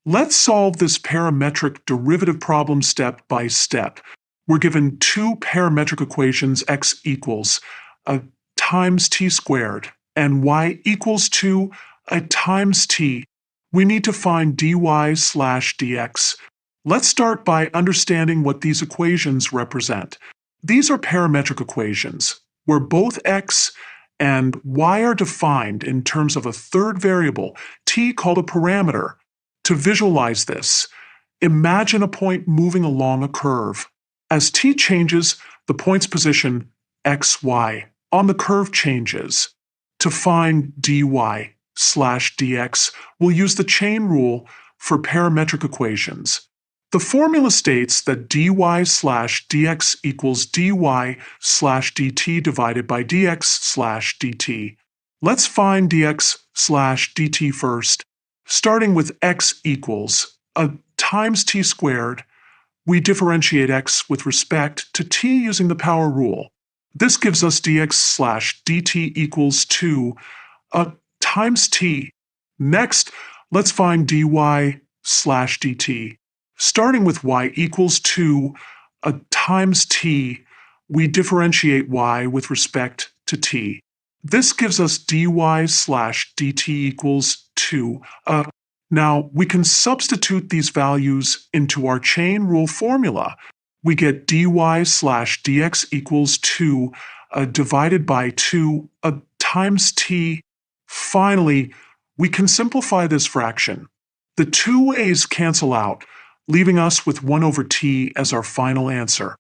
Let's solve this parametric derivative problem step by step. We're given two parametric equations, x equals a times t squared and y equals to a times t. We need to find dy slash dx. Let's start by understanding what these equations represent. These are parametric equations, where both x and y are defined in terms of a third variable, t called a parameter. To visualize this, imagine a point moving along a curve. As t changes, the point's position, x, y, on the curve changes. To find dy slash dx, we'll use the chain rule for parametric equations. The formula states that dy slash dx equals dy slash dt divided by dx slash dt. Let's find dx slash dt first. Starting with x equals a times t squared, we differentiate x with respect to t using the power rule. This gives us dx slash dt equals 2 a times t. Next, let's find dy slash dt. Starting with y equals 2 a times t, we differentiate y with respect to t. This gives us dy slash dt equals 2. Now, we can substitute these values into our chain rule formula. We get dy slash dx equals 2 divided by 2 times t. Finally, we can simplify this fraction. The two a's cancel out, leaving us with 1 over t as our final answer.